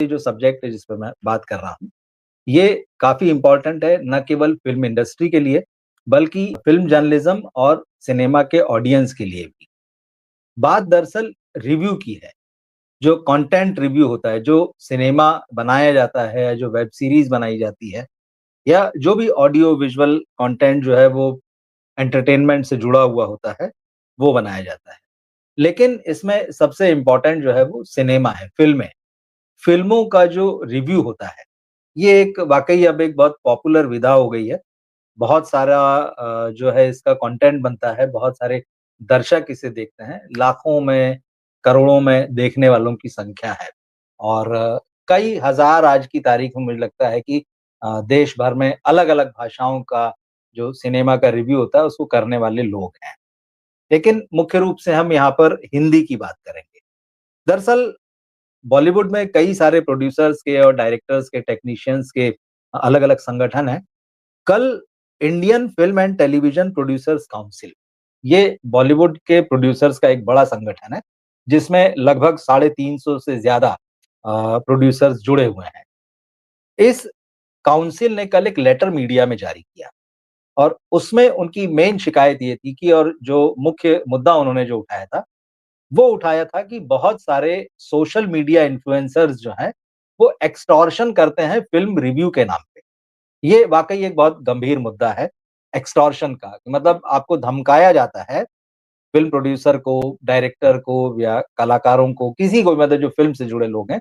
ये जो सब्जेक्ट है जिस पे मैं बात कर रहा हूँ, ये काफ़ी इम्पोर्टेंट है न केवल फ़िल्म इंडस्ट्री के लिए, बल्कि फ़िल्म जर्नलिज़्म और सिनेमा के ऑडियंस के लिए भी। बात दरअसल रिव्यू की है, जो कंटेंट रिव्यू होता है, जो सिनेमा बनाया जाता है, जो वेब सीरीज़ बनाई जाती है या जो भी ऑडियो विजुअल कंटेंट जो है वो एंटरटेनमेंट से जुड़ा हुआ होता है, वो बनाया जाता है। लेकिन इसमें सबसे इम्पोर्टेंट जो है वो सिनेमा है, फ़िल्म है। फ़िल्मों का जो रिव्यू होता है, ये एक वाक़ई अब एक बहुत पॉपुलर विधा हो गई है। बहुत सारा जो है इसका कंटेंट बनता है, बहुत सारे दर्शक इसे देखते हैं, लाखों में, करोड़ों में देखने वालों की संख्या है। और कई हज़ार आज की तारीख में मुझे लगता है कि देश भर में अलग-अलग भाषाओं का जो सिनेमा का रिव्यू होता है, उसको करने वाले लोग हैं। लेकिन मुख्य रूप से हम यहाँ पर हिंदी की बात करेंगे। दरअसल बॉलीवुड में कई सारे प्रोड्यूसर्स के और डायरेक्टर्स के, टेक्नीशियंस के अलग-अलग संगठन हैं। कल Indian film and television producers council, ये बॉलीवुड के प्रोड्यूसर्स का एक बड़ा संगठन है, जिसमें लगभग 350 से ज़्यादा प्रोड्यूसर्स जुड़े हुए हैं। इस काउंसिल ने कल एक लेटर मीडिया में जारी किया और उसमें उनकी मेन शिकायत ये थी कि और जो मुख्य मुद्दा उन्होंने जो उठाया था, वो उठाया था कि बहुत सारे सोशल मीडिया इन्फ्लुएंसर्स जो हैं, वो एक्सटॉर्शन करते हैं फ़िल्म रिव्यू के नाम पे। ये वाक़ई एक बहुत गंभीर मुद्दा है, एक्सटॉर्शन का। मतलब आपको धमकाया जाता है, फ़िल्म प्रोड्यूसर को, डायरेक्टर को या कलाकारों को, किसी को भी मतलब जो फ़िल्म से जुड़े लोग हैं,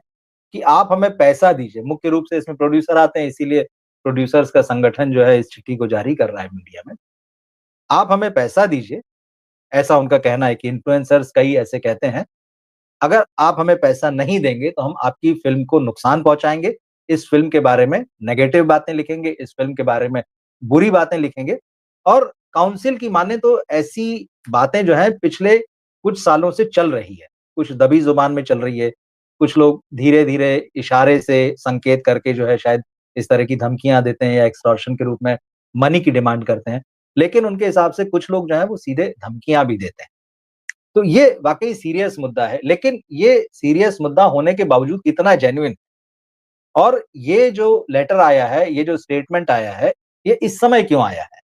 कि आप हमें पैसा दीजिए। मुख्य रूप से इसमें प्रोड्यूसर आते हैं, इसीलिए प्रोड्यूसर्स का संगठन जो है इस चिट्ठी को जारी कर रहा है मीडिया में। आप हमें पैसा दीजिए, ऐसा उनका कहना है कि इन्फ्लुएंसर्स कई ऐसे कहते हैं, अगर आप हमें पैसा नहीं देंगे तो हम आपकी फ़िल्म को नुकसान पहुँचाएँगे, इस फ़िल्म के बारे में नेगेटिव बातें लिखेंगे, इस फ़िल्म के बारे में बुरी बातें लिखेंगे और काउंसिल की माने तो ऐसी बातें जो हैं पिछले कुछ सालों से चल रही है। कुछ दबी ज़ुबान में चल रही है, कुछ लोग धीरे-धीरे इशारे से संकेत करके जो है शायद इस तरह की धमकियाँ देते हैं या एक्सटॉर्शन के रूप में मनी की डिमांड करते हैं। लेकिन उनके हिसाब से कुछ लोग जो हैं वो सीधे धमकियाँ भी देते हैं। तो ये वाक़ई सीरियस मुद्दा है, लेकिन ये सीरियस मुद्दा होने के बावजूद कितना जेन्युइन और ये जो लेटर आया है, ये जो स्टेटमेंट आया है, ये इस समय क्यों आया है?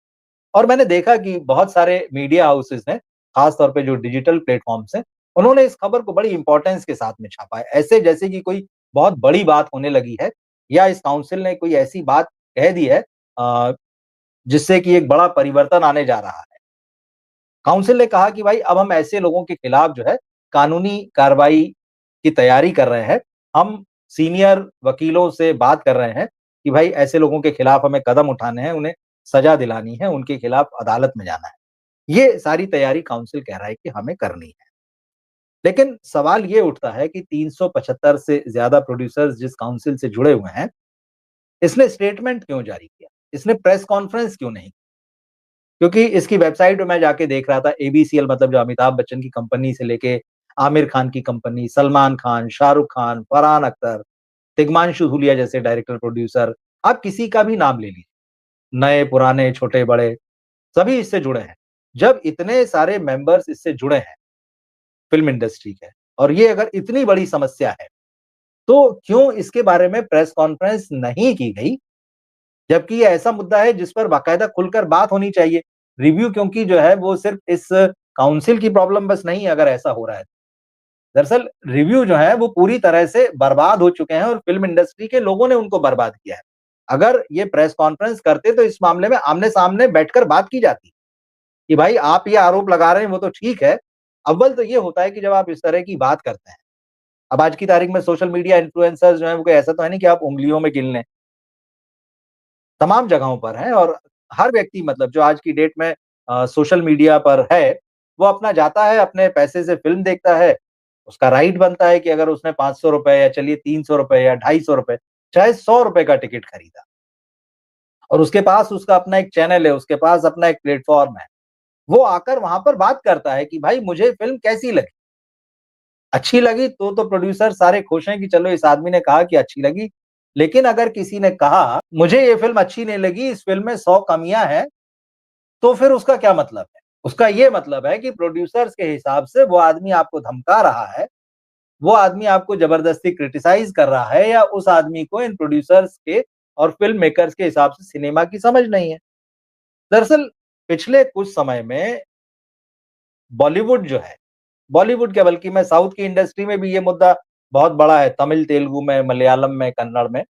और मैंने देखा कि बहुत सारे मीडिया हाउसेज़ ने, ख़ास तौर पे जो डिजिटल प्लेटफ़ॉर्म्स हैं, उन्होंने इस खबर को बड़ी इम्पोर्टेंस के साथ में छापा है। ऐसे जैसे कि कोई बहुत बड़ी बात होने लगी है या इस काउंसिल ने कोई ऐसी बात कह दी है जिससे कि एक बड़ा परिवर्तन आने जा रहा है। काउंसिल ने कहा कि भाई अब हम ऐसे लोगों के खिलाफ जो है कानूनी कार्रवाई की तैयारी कर रहे हैं। हम सीनियर वकीलों से बात कर रहे हैं कि भाई ऐसे लोगों के खिलाफ हमें कदम उठाने हैं, उन्हें सज़ा दिलानी है, उनके खिलाफ अदालत में जाना है। ये सारी तैयारी काउंसिल कह रहा है कि हमें करनी है। लेकिन सवाल ये उठता है कि 375 से ज़्यादा प्रोड्यूसर्स जिस काउंसिल से जुड़े हुए हैं, इसने स्टेटमेंट क्यों जारी किया? इसने प्रेस कॉन्फ्रेंस क्यों नहीं? क्योंकि इसकी वेबसाइट पे मैं जाके देख रहा था एबीसीएल मतलब जो अमिताभ बच्चन की कंपनी से लेके आमिर खान की कंपनी, सलमान खान, शाहरुख खान, फरहान अख्तर, तिग्मांशु धूलिया जैसे डायरेक्टर प्रोड्यूसर, आप किसी का भी नाम ले लीजिए, नए, पुराने, छोटे-बड़े, सभी इससे जुड़े हैं। जब इतने सारे मेंबर्स इससे जुड़े हैं, फ़िल्म इंडस्ट्री के और ये अगर इतनी बड़ी समस्या है, तो क्यों इसके बारे में प्रेस कॉन्फ्रेंस नहीं की गई? जबकि ये ऐसा मुद्दा है जिस पर बाकायदा खुलकर बात होनी चाहिए। रिव्यू क्योंकि जो है वो सिर्फ़ इस काउंसिल की प्रॉब्लम बस नहीं है अगर ऐसा हो रहा है। दरअसल रिव्यू जो है वो पूरी तरह से बर्बाद हो चुके हैं और फ़िल्म इंडस्ट्री के लोगों ने उनको बर्बाद किया है। अगर ये प्रेस कॉन्फ्रेंस करते तो इस मामले में आमने-सामने बैठकर बात की जाती, कि भाई आप ये आरोप लगा रहे हैं वो तो ठीक है। अव्वल तो ये होता है कि जब आप इस तरह की बात करते हैं। अब आज की तारीख में सोशल मीडिया इन्फ्लुएंसर्स जो हैं वो कोई ऐसा तो है नहीं कि आप उँगलियों में गिन लें। तमाम जगहों पर हैं और हर व्यक्ति मतलब जो आज की डेट में सोशल मीडिया पर है, वो अपना जाता है, अपने पैसे से फ़िल्म देखता है। उसका राइट बनता है कि अगर उसने ₹500 या चलिए ₹300 या ₹250 चाहे ₹100 का टिकट खरीदा और उसके पास उसका अपना एक चैनल है, उसके पास अपना एक प्लेटफ़ॉर्म है। वो आकर वहाँ पर बात करता है कि भाई मुझे फ़िल्म कैसी लगी? अच्छी लगी तो प्रोड्यूसर सारे खुश हैं कि चलो इस आदमी ने कहा कि अच्छी लगी। लेकिन अगर किसी ने कहा, मुझे ये फ़िल्म अच्छी नहीं लगी, इस फ़िल्म में 100 कमियाँ हैं, तो फिर उसका क्या मतलब है? उसका ये मतलब है कि प्रोड्यूसर्स के हिसाब से वो आदमी आपको धमका रहा है वो आदमी आपको ज़बरदस्ती क्रिटिसाइज़ कर रहा है या उस आदमी को इन प्रोड्यूसर्स के और फ़िल्म मेकर्स के हिसाब से सिनेमा की समझ नहीं है। दरअसल पिछले कुछ समय में बॉलीवुड जो है, बॉलीवुड क्या बल्कि मैं साउथ की इंडस्ट्री में भी ये मुद्दा बहुत बड़ा है, तमिल, तेलुगु में, मलयालम में, कन्नड़ में,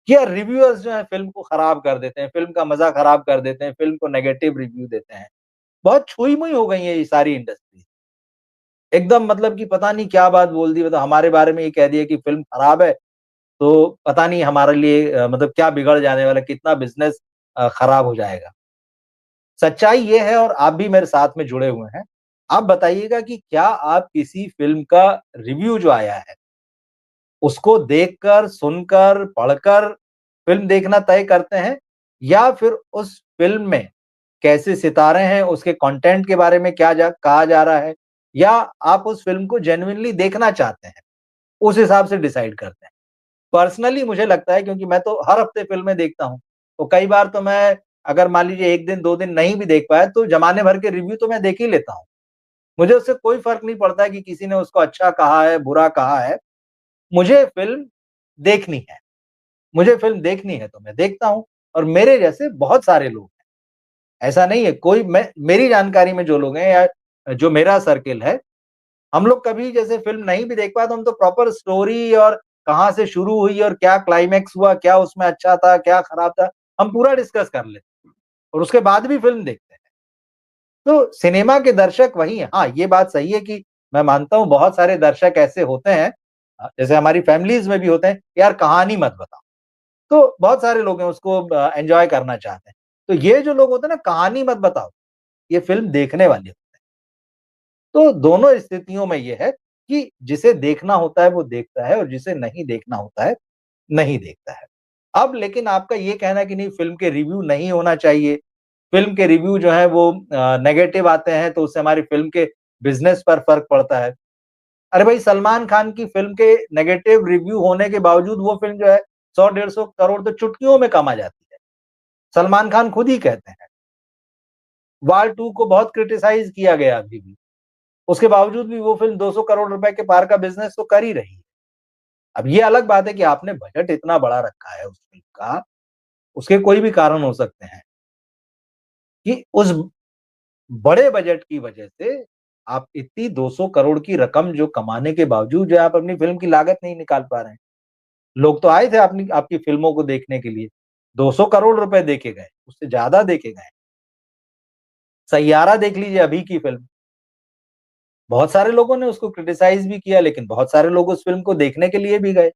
कि यार रिव्यूअर्स जो हैं फ़िल्म को खराब कर देते हैं, फ़िल्म का मज़ा खराब कर देते हैं, फ़िल्म को नेगेटिव रिव्यू देते हैं। बहुत छुई-मुई हो गई है ये सारी इंडस्ट्री। एकदम मतलब कि पता नहीं क्या बात बोल दी, मतलब हमारे बारे में ये कह दिया कि फ़िल्म खराब है, तो पता नहीं हमारे लिए मतलब क्या बिगड़ जाने वाला है, कितना बिज़नेस खराब हो जाएगा। सच्चाई ये है और आप भी मेरे साथ में जुड़े हुए हैं। आप बताइएगा कि क्या आप किसी फ़िल्म का रिव्यू जो आया है, उसको देखकर, सुनकर, पढ़कर फ़िल्म देखना तय करते हैं या फिर उस फ़िल्म में कैसे सितारे हैं, उसके कंटेंट के बारे में क्या कहा जा रहा है या आप उस फ़िल्म को जेनुइनली देखना चाहते हैं, उस हिसाब से डिसाइड करते हैं? पर्सनली मुझे लगता है क्योंकि मैं तो हर हफ्ते फ़िल्में देखता हूँ, तो कई बार तो मैं अगर मान लीजिए 1 दिन, 2 दिन नहीं भी देख पाया तो ज़माने भर के रिव्यू तो मैं देख ही लेता हूँ। मुझे उससे कोई फ़र्क नहीं पड़ता है कि किसी ने उसको अच्छा कहा है, बुरा कहा है, मुझे फ़िल्म देखनी है। मुझे फ़िल्म देखनी है तो मैं देखता हूँ और मेरे जैसे बहुत सारे लोग हैं। ऐसा नहीं है कोई मैं मेरी जानकारी में जो लोग हैं या जो मेरा सर्किल है, हम लोग कभी जैसे फ़िल्म नहीं भी देख पाए तो हम तो प्रॉपर स्टोरी और कहाँ से शुरू हुई और क्या क्लाइमैक्स हुआ, क्या उसमें अच्छा था, क्या खराब था, हम पूरा डिस्कस कर लेते हैं और उसके बाद भी फ़िल्म देखते हैं। तो सिनेमा के दर्शक वही हैं। हाँ, ये बात सही है कि मैं मानता हूँ बहुत सारे दर्शक ऐसे होते हैं जैसे हमारी फैमिलीज़ में भी होते हैं, यार कहानी मत बताओ। तो बहुत सारे लोग हैं उसको एन्जॉय करना चाहते हैं। तो ये जो लोग होते हैं ना कहानी मत बताओ, ये फ़िल्म देखने वाले होते हैं। तो दोनों स्थितियों में ये है कि जिसे देखना होता है वो देखता है और जिसे नहीं देखना होता है, नहीं देखता है। अब लेकिन आपका ये कहना है कि नहीं फ़िल्म के रिव्यू नहीं होना चाहिए, फ़िल्म के रिव्यू जो है वो नेगेटिव आते हैं तो उससे हमारी फ़िल्म के बिज़नेस पर फ़र्क पड़ता है। अरे भाई सलमान खान की फ़िल्म के नेगेटिव रिव्यू होने के बावजूद वो फ़िल्म जो है 100 डेढ़ 100 करोड़ तो चुटकियों में कमा जाती है। सलमान खान खुद ही कहते हैं। वार 2 को बहुत क्रिटिसाइज़ किया गया अभी भी। उसके बावजूद भी वो फ़िल्म 200 करोड़ रुपए के पार का बिज़नेस तो कर ही रही है। अब ये अलग बात है कि आपने बजट इतना बड़ा रखा है उस फ़िल्म का, उसके कोई भी कारण हो सकते हैं कि उस बड़े बजट की वजह से आप इतनी 200 करोड़ की रकम जो कमाने के बावजूद जो है आप अपनी फ़िल्म की लागत नहीं निकाल पा रहे हैं। लोग तो आए थे अपनी आपकी फ़िल्मों को देखने के लिए। 200 करोड़ रुपए दे के गए, उससे ज़्यादा दे के गए। सैयारा देख लीजिए अभी की फ़िल्म। बहुत सारे लोगों ने उसको क्रिटिसाइज़ भी किया लेकिन बहुत सारे लोग उस फ़िल्म को देखने के लिए भी गए।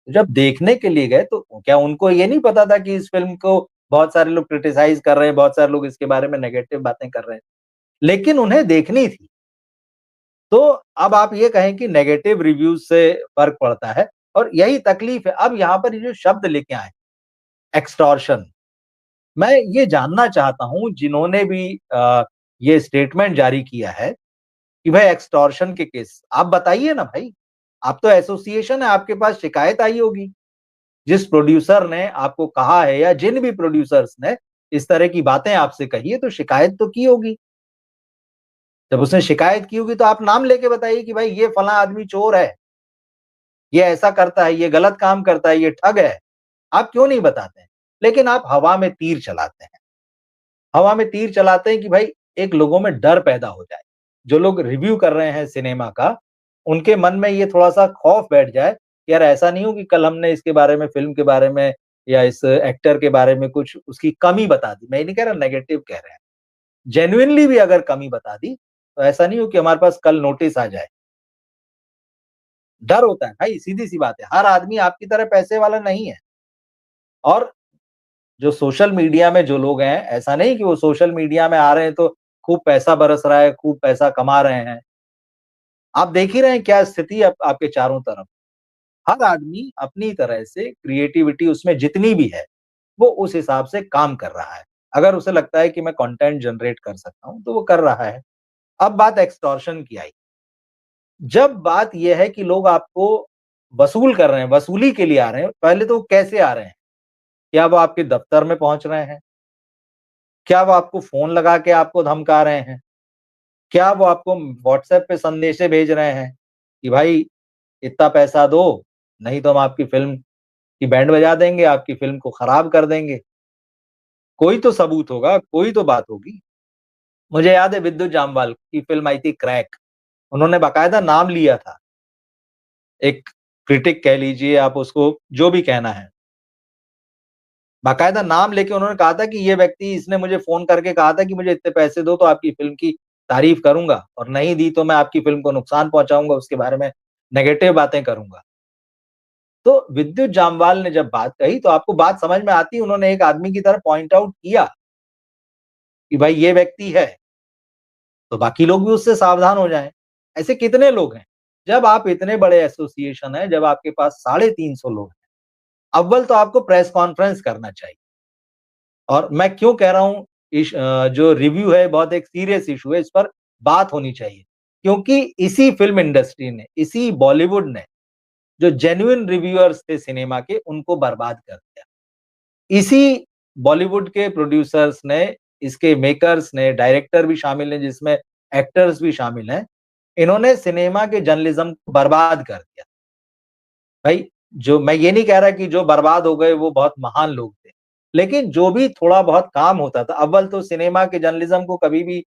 जब देखने के लिए गए तो क्या उनको ये नहीं पता था कि इस फ़िल्म को बहुत सारे लोग क्रिटिसाइज़ कर रहे हैं, बहुत सारे लोग इसके बारे में नेगेटिव बातें कर रहे हैं। लेकिन उन्हें देखनी थी। तो अब आप ये कहें कि नेगेटिव रिव्यूज़ से फ़र्क पड़ता है और यही तकलीफ़ है। अब यहाँ पर ये जो शब्द लेके आए, एक्सटॉर्शन, मैं ये जानना चाहता हूँ जिन्होंने भी ये स्टेटमेंट जारी किया है कि भाई एक्सटॉर्शन के केस आप बताइए ना भाई। आप तो एसोसिएशन है, आपके पास शिकायत आई होगी। जिस प्रोड्यूसर ने आपको कहा है या जिन भी प्रोड्यूसर्स ने इस तरह की बातें आपसे कही है, तो शिकायत तो की होगी। जब उसने शिकायत की होगी तो आप नाम लेके बताइए कि भाई ये फलाँ आदमी चोर है, ये ऐसा करता है, ये गलत काम करता है, ये ठग है। आप क्यों नहीं बताते हैं? लेकिन आप हवा में तीर चलाते हैं। हवा में तीर चलाते हैं कि भाई एक लोगों में डर पैदा हो जाए। जो लोग रिव्यू कर रहे हैं सिनेमा का, उनके मन में ये थोड़ा-सा खौफ बैठ जाए कि यार ऐसा नहीं हो कि कल हमने इसके बारे में, फ़िल्म के बारे में या इस एक्टर के बारे में कुछ उसकी कमी बता दी। मैं ये नहीं कह रहा नेगेटिव कह रहे हैं। जेनुइनली भी अगर कमी बता दी, तो ऐसा नहीं हो कि हमारे पास कल नोटिस आ जाए। डर होता है भाई, सीधी-सी बात है। हर आदमी आपकी तरह पैसे वाला नहीं है और जो सोशल मीडिया में जो लोग हैं, ऐसा नहीं कि वो सोशल मीडिया में आ रहे हैं तो खूब पैसा बरस रहा है, खूब पैसा कमा रहे हैं। आप देख ही रहे हैं क्या स्थिति है आपके चारों तरफ। हर आदमी अपनी तरह से क्रिएटिविटी उसमें जितनी भी है, वो उस हिसाब से काम कर रहा है। अगर उसे लगता है कि मैं कंटेंट जनरेट कर सकता हूँ, तो वो कर रहा है। अब बात एक्सटॉर्शन की आई। जब बात ये है कि लोग आपको वसूल कर रहे हैं, वसूली के लिए आ रहे हैं, पहले तो वो कैसे आ रहे हैं? क्या वो आपके दफ्तर में पहुँच रहे हैं? क्या वो आपको फ़ोन लगा के आपको धमका रहे हैं? क्या वो आपको व्हाट्सएप पे संदेशें भेज रहे हैं? कि भाई इतना पैसा दो, नहीं तो हम आपकी फ़िल्म की बैंड बजा देंगे, आपकी फ़िल्म को खराब कर देंगे। कोई तो सबूत होगा, कोई तो बात होगी। मुझे याद है विद्युत जामवाल की फ़िल्म आई थी क्रैक, उन्होंने बाकायदा नाम लिया था। एक क्रिटिक कह लीजिए आप उसको, जो भी कहना है। बाकायदा नाम लेके उन्होंने कहा था कि ये व्यक्ति इसने मुझे फ़ोन करके कहा था कि मुझे इतने पैसे दो तो आपकी फ़िल्म की तारीफ़ करूँगा और नहीं दी तो मैं आपकी फ़िल्म को नुकसान पहुँचाऊँगा, उसके बारे में नेगेटिव बातें करूँगा। तो विद्युत जामवाल ने जब बात कही तो आपको बात समझ में आती है, उन्होंने एक आदमी की तरह पॉइंट आउट किया कि भाई ये व्यक्ति है, तो बाकी लोग भी उससे सावधान हो जाएँ। ऐसे कितने लोग हैं? जब आप इतने बड़े एसोसिएशन हैं, जब आपके पास 350 लोग हैं, अव्वल तो आपको प्रेस कॉन्फ्रेंस करना चाहिए। और मैं क्यों कह रहा हूँ जो रिव्यू है बहुत एक सीरियस इश्यू है, इस पर बात होनी चाहिए। क्योंकि इसी फ़िल्म इंडस्ट्री ने, इसी बॉलीवुड ने जो जेन्युइन रिव्यूअर्स थे सिनेमा के, उनको बर्बाद कर दिया। इसी बॉलीवुड के प्रोड्यूसर्स ने, इसके मेकर्स ने, डायरेक्टर भी शामिल हैं जिसमें एक्टर्स भी शामिल हैं, इन्होंने सिनेमा के जर्नलिज़्म को बर्बाद कर दिया। भाई, जो मैं ये नहीं कह रहा कि जो बर्बाद हो गए वो बहुत महान लोग थे। लेकिन जो भी थोड़ा बहुत काम होता था, अव्वल तो सिनेमा के जर्नलिज़्म को कभी भी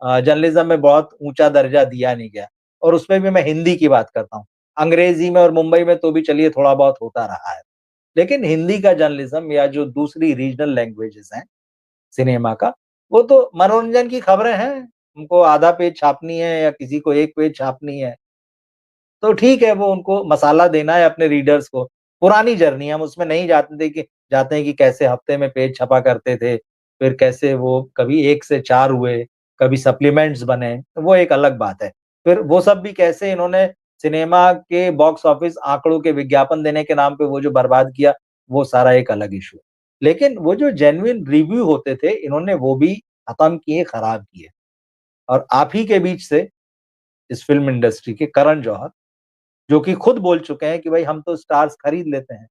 जर्नलिज़्म में बहुत ऊँचा दर्जा दिया नहीं गया और उसमें भी मैं हिंदी की बात करता हूँ। अंग्रेज़ी में और मुंबई में तो भी चलिए थोड़ा बहुत होता रहा है। लेकिन हिंदी का जर्नलिज़्म या जो दूसरी रीजनल लैंग्वेजेज़ हैं सिनेमा का, वो तो मनोरंजन की खबरें हैं। उनको आधा पेज छापनी है या किसी को 1 पेज छापनी है। तो ठीक है, वो उनको मसाला देना है अपने रीडर्स को। पुरानी जर्नी है, हम उसमें नहीं जाते हैं कि कैसे हफ्ते में पेज छपा करते थे, फिर कैसे वो कभी 1 से 4 हुए, कभी सप्लीमेंट्स बने, तो वो एक अलग बात है। फिर वो सब भी कैसे इन्होंने सिनेमा के बॉक्स ऑफिस आंकड़ों के विज्ञापन देने के नाम पे वो जो बर्बाद किया, वो सारा एक अलग इश्यू है। लेकिन वो जो जेन्युइन रिव्यू होते थे, इन्होंने वो भी खत्म किए, खराब किए। और आप ही के बीच से इस फ़िल्म इंडस्ट्री के करण जौहर जो कि खुद बोल चुके हैं कि भाई हम तो स्टार्स खरीद लेते हैं।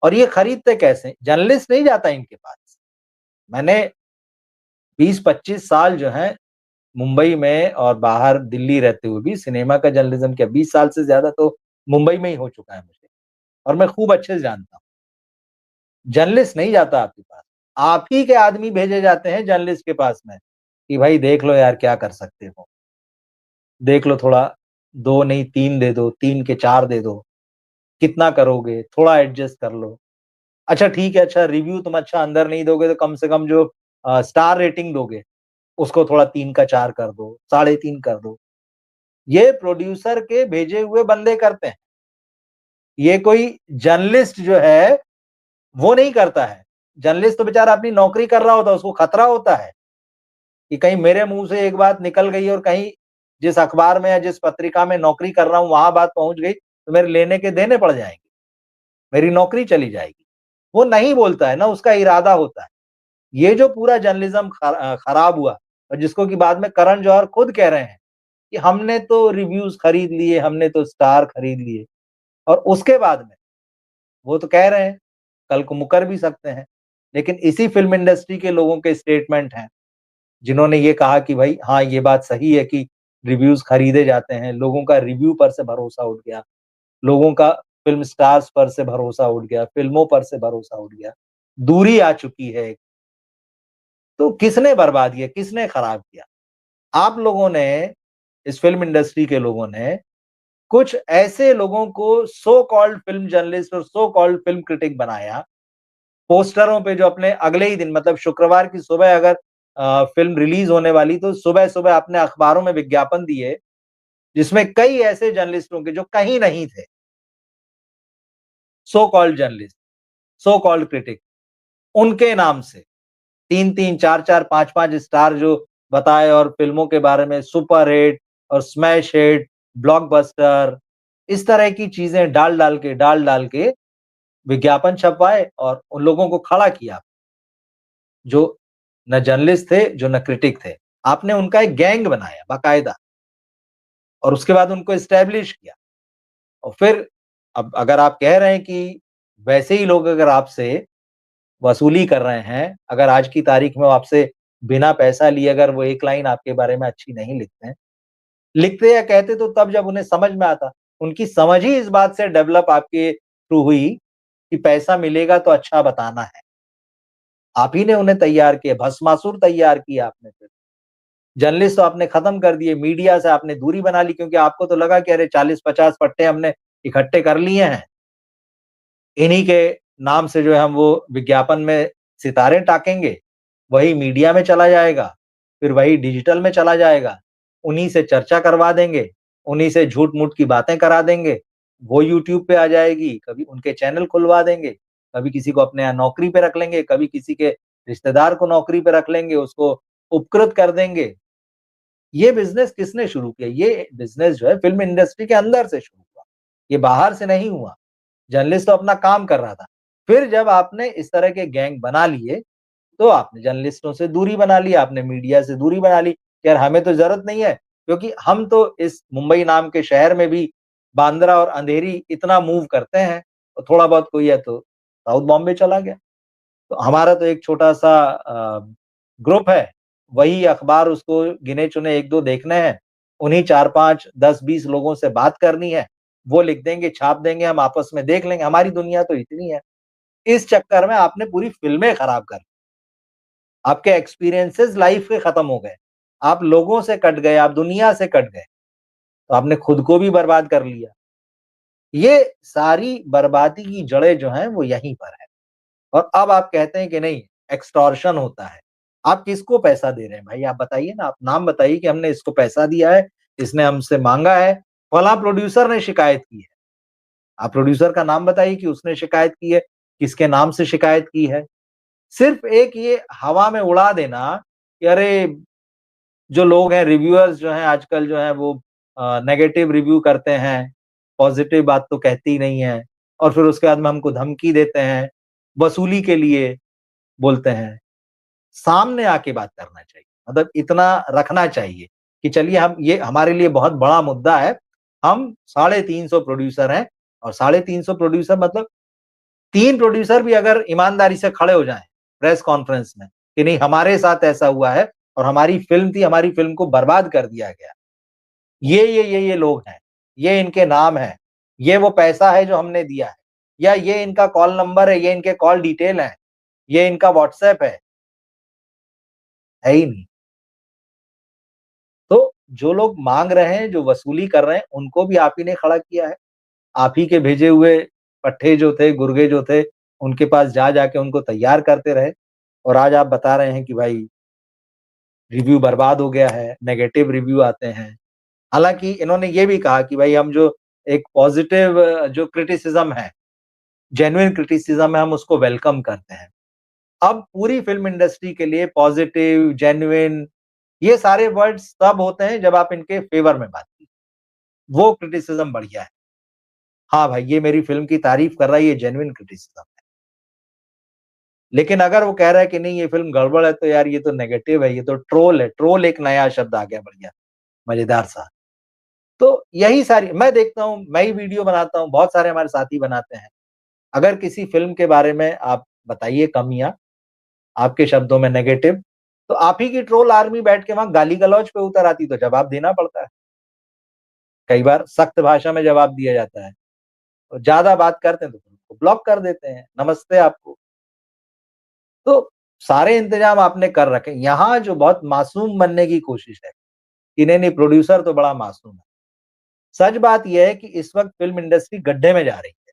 और ये खरीदते कैसे? जर्नलिस्ट नहीं जाता इनके पास। मैंने 20-25 साल जो है मुंबई में और बाहर दिल्ली रहते हुए भी सिनेमा का जर्नलिज़्म किया। 20 साल से ज़्यादा तो मुंबई में ही हो चुका है मुझे और मैं खूब अच्छे से जानता हूँ। जर्नलिस्ट नहीं जाता आपके पास। आप ही के आदमी भेजे जाते हैं जर्नलिस्ट के पास में कि भाई देख लो यार क्या कर सकते हो? देख लो थोड़ा 2 नहीं 3 दे दो, 3 के 4 दे दो। कितना करोगे? थोड़ा एडजस्ट कर लो। अच्छा ठीक है, अच्छा रिव्यू तुम अच्छा अंदर नहीं दोगे तो कम से कम जो स्टार रेटिंग दोगे, उसको थोड़ा 3 का 4 कर दो, साढ़े 3 कर दो। ये प्रोड्यूसर के भेजे हुए बंदे करते हैं। ये कोई जर्नलिस्ट जो है, वो नहीं करता है। जर्नलिस्ट तो बेचारा अपनी नौकरी कर रहा होता है, उसको खतरा होता है कि कहीं मेरे मुँह से एक बात निकल गई और कहीं जिस अखबार में या जिस पत्रिका में नौकरी कर रहा हूँ, वहाँ बात पहुँच गई, तो मेरे लेने के देने पड़ जाएँगे, मेरी नौकरी चली जाएगी। वो नहीं बोलता है ना, उसका इरादा होता है। ये जो पूरा जर्नलिज़्म खराब हुआ और जिसको कि बाद में करण जौहर खुद कह रहे हैं कि हमने तो रिव्यूज़ खरीद लिए, हमने तो स्टार खरीद लिए और उसके बाद में वो तो कह रहे हैं, कल को मुकर भी सकते हैं। लेकिन इसी फ़िल्म इंडस्ट्री के लोगों के स्टेटमेंट हैं, जिन्होंने ये कहा कि भई हाँ, ये बात सही है कि रिव्यूज़ खरीदे जाते हैं, लोगों का रिव्यू पर से भरोसा उठ गया, लोगों का फ़िल्म स्टार्स पर से भरोसा उठ गया, फ़िल्मों पर से भरोसा उठ गया, दूरी आ चुकी है। तो किसने बर्बाद किया, किसने खराब किया? आप लोगों ने, इस फ़िल्म इंडस्ट्री के लोगों ने, कुछ ऐसे लोगों को सो कॉल्ड फ़िल्म जर्नलिस्ट और सो कॉल्ड फ़िल्म क्रिटिक बनाया, पोस्टरों पे जो अपने अगले ही दिन मतलब शुक्रवार की सुबह अगर फ़िल्म रिलीज़ होने वाली तो सुबह-सुबह अपने अखबारों में विज्ञापन दिए, जिसमें कई ऐसे जर्नलिस्टों के जो कहीं नहीं थे, so called journalist, so called critic, उनके नाम से 3-3, 4-4, 5-5 स्टार जो बताए और फ़िल्मों के बारे में सुपर हिट और स्मैश हिट, ब्लॉकबस्टर, इस तरह की चीज़ें डाल-डाल के विज्ञापन छपवाए और उन लोगों को खड़ा किया, जो न जर्नलिस्ट थे, जो न क्रिटिक थे। आपने उनका एक गैंग बनाया बाकायदा और उसके बाद उनको एस्टेब्लिश किया और फिर अब अगर आप कह रहे हैं कि वैसे ही लोग अगर आपसे वसूली कर रहे हैं, अगर आज की तारीख में वो आपसे बिना पैसा लिए अगर वो एक लाइन आपके बारे में अच्छी नहीं लिखते हैं, लिखते या कहते तो तब जब उन्हें समझ में आता। उनकी समझ ही इस बात से डेवलप आपके थ्रू हुई कि पैसा मिलेगा तो अच्छा बताना है। आप ही ने उन्हें तैयार किया, भस्मासुर तैयार किया आपने फिर। जर्नलिस्ट तो आपने खत्म कर दिए, मीडिया से आपने दूरी बना ली क्योंकि आपको तो लगा कि अरे 40-50 पट्टे हमने इकट्ठे कर लिए हैं। इन्हीं के नाम से जो है हम वो विज्ञापन में सितारे टाँकेंगे, वही मीडिया में चला जाएगा, फिर वही डिजिटल में चला जाएगा, उन्हीं से चर्चा करवा देंगे, उन्हीं से झूठ-मूठ की बातें करा देंगे, वो यूट्यूब पे आ जाएगी, कभी उनके चैनल खुलवा देंगे, कभी किसी को अपने यहाँ नौकरी पे रख लेंगे, कभी किसी के रिश्तेदार को नौकरी पे रख लेंगे, उसको उपकृत कर देंगे। ये बिज़नेस किसने शुरू किया? ये बिज़नेस जो है फ़िल्म इंडस्ट्री के अंदर से शुरू हुआ, ये बाहर से नहीं हुआ। जर्नलिस्ट तो अपना काम कर रहा था। फिर जब आपने इस तरह के गैंग बना लिए, तो आपने जर्नलिस्टों से दूरी बना ली, आपने मीडिया से दूरी बना ली, कि यार हमें तो ज़रूरत नहीं है, क्योंकि हम तो इस मुंबई नाम के शहर में भी बांद्रा और अंधेरी इतना मूव करते हैं, और थोड़ा बहुत कोई है तो साउथ बॉम्बे चला गया। तो हमारा तो एक छोटा-सा ग्रुप है, वही अखबार उसको गिने-चुने 1-2 देखने हैं, उन्हीं 4-5, 10-20 लोगों से बात करनी है, वो लिख देंगे, छाप देंगे, हम आपस में देख लेंगे, हमारी दुनिया तो इतनी है। इस चक्कर में आपने पूरी फ़िल्में खराब कर दी, आपके एक्सपीरियंसेस लाइफ़ के खत्म हो गए, आप लोगों से कट गए, आप दुनिया से कट गए, तो आपने खुद को भी बर्बाद कर लिया। ये सारी बर्बादी की जड़ें जो हैं, वो यहीं पर है। और अब आप कहते हैं कि नहीं एक्सटॉर्शन होता है। आप किसको पैसा दे रहे हैं भाई आप बताइए ना, आप नाम बताइए कि हमने इसको पैसा दिया है, इसने हमसे माँगा है, फलाँ प्रोड्यूसर ने शिकायत की है। आप प्रोड्यूसर का नाम बताइए कि उसने शिकायत की है, किसके नाम से शिकायत की है। सिर्फ़ एक ये हवा में उड़ा देना कि अरे जो लोग हैं रिव्यूअर्स जो हैं आजकल जो हैं वो नेगेटिव रिव्यू करते हैं, पॉज़िटिव बात तो कहते ही नहीं है और फिर उसके बाद में हमको धमकी देते हैं, वसूली के लिए बोलते हैं। सामने आके बात करना चाहिए। मतलब इतना रखना चाहिए कि चलिए हम ये हमारे लिए बहुत बड़ा मुद्दा है। हम 350 प्रोड्यूसर हैं और 350 प्रोड्यूसर मतलब 3 प्रोड्यूसर भी अगर ईमानदारी से खड़े हो जाएँ प्रेस कॉन्फ्रेंस में कि नहीं हमारे साथ ऐसा हुआ है और हमारी फ़िल्म थी, हमारी फ़िल्म को बर्बाद कर दिया गया। ये लोग हैं, ये इनके नाम हैं, ये वो पैसा है जो हमने दिया है या ये इनका कॉल नंबर है, ये इनके कॉल डिटेल हैं, ये इनका व्हाट्सएप है ही नहीं। तो जो लोग माँग रहे हैं, जो वसूली कर रहे हैं, उनको भी आप ही ने खड़ा किया है। आप ही के भेजे हुए पट्टे जो थे, गुर्गे जो थे, उनके पास जा के उनको तैयार करते रहे और आज आप बता रहे हैं कि भाई रिव्यू बर्बाद हो गया है, नेगेटिव रिव्यू आते हैं। हालाँकि इन्होंने ये भी कहा कि भाई हम जो एक पॉज़िटिव जो क्रिटिसिज़्म है, जेन्युइन क्रिटिसिज़्म है, हम उसको वेलकम करते हैं। अब पूरी फ़िल्म इंडस्ट्री के लिए पॉज़िटिव, जेन्युइन ये सारे वर्ड्स तब होते हैं जब आप इनके फ़ेवर में बात कीजिए। वो क्रिटिसिज़्म बढ़िया है। हाँ भाई, ये मेरी फ़िल्म की तारीफ़ कर रहा है, ये जेन्युइन क्रिटिसिज़्म है। लेकिन अगर वो कह रहा है कि नहीं ये फ़िल्म गड़बड़ है, तो यार ये तो नेगेटिव है, ये तो ट्रोल है। ट्रोल एक नया शब्द आ गया बढ़िया, मज़ेदार सा। तो यही सारी मैं देखता हूँ, मैं ही वीडियो बनाता हूँ, बहुत सारे हमारे साथी बनाते हैं। अगर किसी फ़िल्म के बारे में आप बताइए कमियाँ, आपके शब्दों में नेगेटिव, तो आप ही की ट्रोल आर्मी बैठ के वहाँ गाली-गलौज पे उतर आती, तो जवाब देना पड़ता है। कई बार सख्त भाषा में जवाब दिया जाता है। और ज़्यादा बात करते हैं तो फिर उसको ब्लॉक कर देते हैं, नमस्ते आपको। तो सारे इंतज़ाम आपने कर रखे हैं। यहाँ जो बहुत मासूम बनने की कोशिश है, कि नहीं-नहीं प्रोड्यूसर तो बड़ा मासूम है। सच बात ये है कि इस वक़्त फ़िल्म इंडस्ट्री गड्ढे में जा रही है।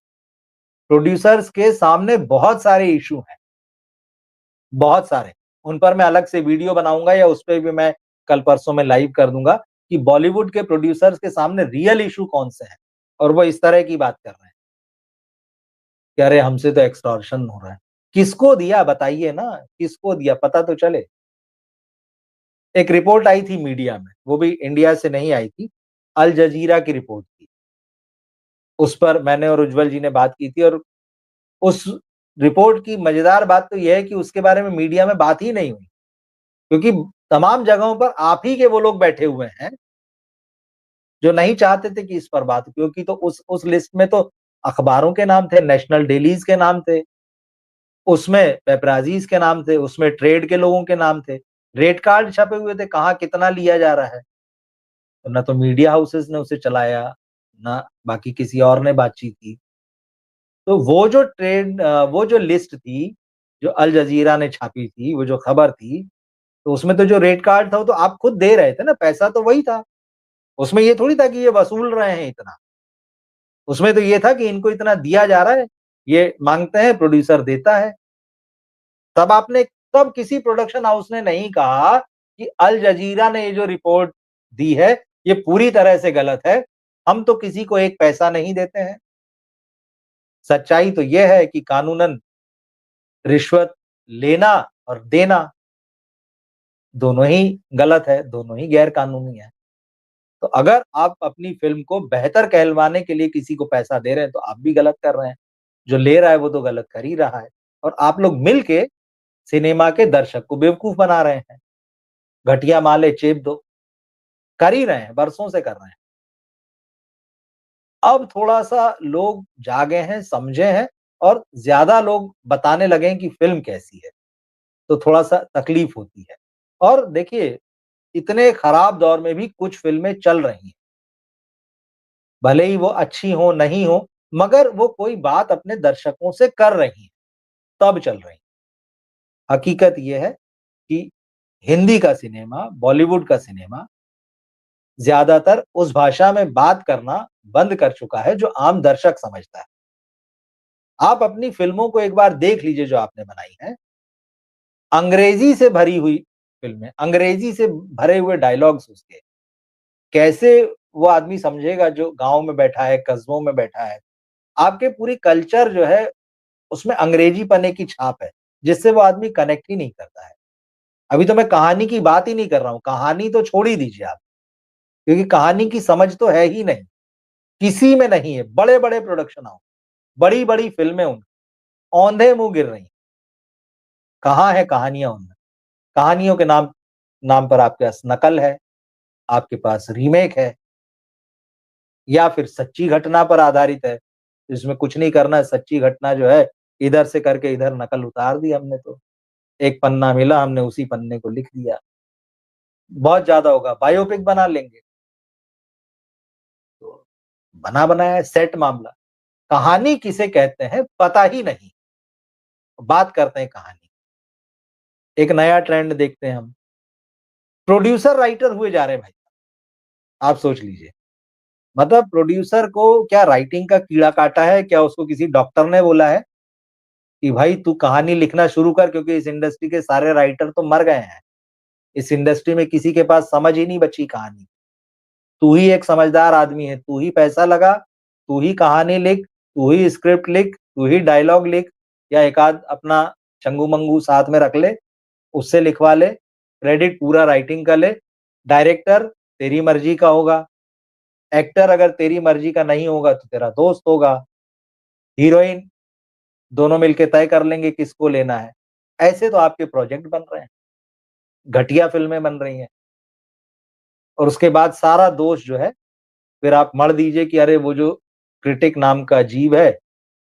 प्रोड्यूसर्स के सामने बहुत सारे इश्यू हैं, बहुत सारे। उन पर मैं अलग से वीडियो बनाऊँगा या उसपे भी मैं कल-परसों में लाइव कर दूँगा कि बॉलीवुड के प्रोड्यूसर्स के सामने रियल इश्यू कौन-से हैं और वो इस तरह की बात कर रहे हैं कि अरे हमसे तो एक्सटॉर्शन हो रहा है। किसको दिया बताइए ना, किसको दिया पता तो चले। एक रिपोर्ट आई थी मीडिया में, वो भी इंडिया से नहीं आई थी, अल जज़ीरा की रिपोर्ट थी। उस पर मैंने और उज्ज्वल जी ने बात की थी और उस रिपोर्ट की मज़ेदार बात तो ये है कि उसके बारे में मीडिया में बात ही नहीं हुई, क्योंकि तमाम जगहों पर आप ही के वो लोग बैठे हुए हैं, जो नहीं चाहते थे कि इस पर बात हो क्योंकि तो उस लिस्ट में तो अखबारों के नाम थे, नेशनल डेलीज़ के नाम थे, उसमें पेपराज़ीज़ के नाम थे, उसमें ट्रेड के लोगों के नाम थे, रेट कार्ड छपे हुए थे, कहाँ कितना लिया जा रहा है। ना तो मीडिया हाउसेस ने उसे चलाया, ना बाकी किसी और ने बातचीत की। तो वो जो लिस्ट थी, जो अल जज़ीरा ने छापी थी, वो जो खबर थी, तो उसमें तो जो रेट कार्ड था वो तो आप खुद दे रहे थे ना, पैसा तो वही था। उसमें ये थोड़ी था कि ये वसूल रहे हैं इतना। उसमें तो ये था कि इनको इतना दिया जा रहा है, ये माँगते हैं, प्रोड्यूसर देता है। तब किसी प्रोडक्शन हाउस ने नहीं कहा कि अल जज़ीरा ने ये जो रिपोर्ट दी है, ये पूरी तरह से गलत है। हम तो किसी को एक पैसा नहीं देते हैं। सच्चाई तो ये है कि कानूनन रिश्वत लेना और देना दोनों ही गलत है, दोनों ही गैर कानूनी है। तो अगर आप अपनी फ़िल्म को बेहतर कहलवाने के लिए किसी को पैसा दे रहे हैं, तो आप भी गलत कर रहे हैं। जो ले रहा है वो तो गलत कर ही रहा है और आप लोग मिल के सिनेमा के दर्शक को बेवकूफ़ बना रहे हैं। घटिया माल है, चेप दो। कर ही रहे हैं, बरसों से कर रहे हैं। अब थोड़ा-सा लोग जागे हैं, समझे हैं और ज़्यादा लोग बताने लगे हैं कि फ़िल्म कैसी है, तो थोड़ा-सा तकलीफ़ होती है। और देखिए, इतने खराब दौर में भी कुछ फ़िल्में चल रही हैं। भले ही वो अच्छी हो, नहीं हो, मगर वो कोई बात अपने दर्शकों से कर रही हैं, तब चल रही हैं। हकीकत ये है कि हिंदी का सिनेमा, बॉलीवुड का सिनेमा ज़्यादातर उस भाषा में बात करना बंद कर चुका है, जो आम दर्शक समझता है। आप अपनी फ़िल्मों को एक बार देख लीजिए जो आपने बनाई हैं, अंग्रेज़ी से भरी हुई फ़िल्में, अंग्रेज़ी से भरे हुए डायलॉग्स उसके, कैसे वो आदमी समझेगा जो गाँव में बैठा है, कस्बों में बैठा है। आपके पूरी कल्चर जो है, उसमें अंग्रेजी पने की छाप है, जिससे वो आदमी कनेक्ट ही नहीं करता है। अभी तो मैं कहानी की बात ही नहीं कर रहा हूँ, कहानी तो छोड़ ही दीजिए आप, क्योंकि कहानी की समझ तो है ही नहीं, किसी में नहीं है। बड़े-बड़े प्रोडक्शन हाउस, बड़ी-बड़ी फ़िल्में औंधे मुँह गिर रही हैं। कहाँ है कहानियाँ उनमें? कहानियों के नाम नाम पर आपके पास नकल है, आपके पास रीमेक है या फिर सच्ची घटना पर आधारित है। इसमें कुछ नहीं करना है, सच्ची घटना जो है, इधर से करके इधर नकल उतार दी हमने तो। एक पन्ना मिला, हमने उसी पन्ने को लिख दिया। बहुत ज़्यादा होगा, बायोपिक बना लेंगे। तो बना-बनाया है, सेट मामला। कहानी किसे कहते हैं, पता ही नहीं। बात करते हैं कहानी। एक नया ट्रेंड देखते हैं हम। प्रोड्यूसर राइटर हुए जा रहे हैं भाई, आप सोच लीजिए। मतलब प्रोड्यूसर को क्या राइटिंग का कीड़ा काटा है? क्या उसको किसी डॉक्टर ने बोला है कि भाई तू कहानी लिखना शुरू कर क्योंकि इस इंडस्ट्री के सारे राइटर तो मर गए हैं। इस इंडस्ट्री में किसी के पास समझ ही नहीं बची कहानी। तू ही एक समझदार आदमी है, तू ही पैसा लगा, तू ही कहानी लिख, तू ही स्क्रिप्ट लिख, तू ही डायलॉग लिख या एक आध अपना चंगू-मंगू साथ में रख ले, उससे लिखवा ले, क्रेडिट पूरा राइटिंग का ले। डायरेक्टर तेरी मर्ज़ी का होगा, एक्टर अगर तेरी मर्ज़ी का नहीं होगा तो तेरा दोस्त होगा, हीरोइन दोनों मिलके तय कर लेंगे किसको लेना है। ऐसे तो आपके प्रोजेक्ट बन रहे हैं, घटिया फ़िल्में बन रही हैं और उसके बाद सारा दोष जो है फिर आप मढ़ दीजिए कि अरे वो जो क्रिटिक नाम का जीव है,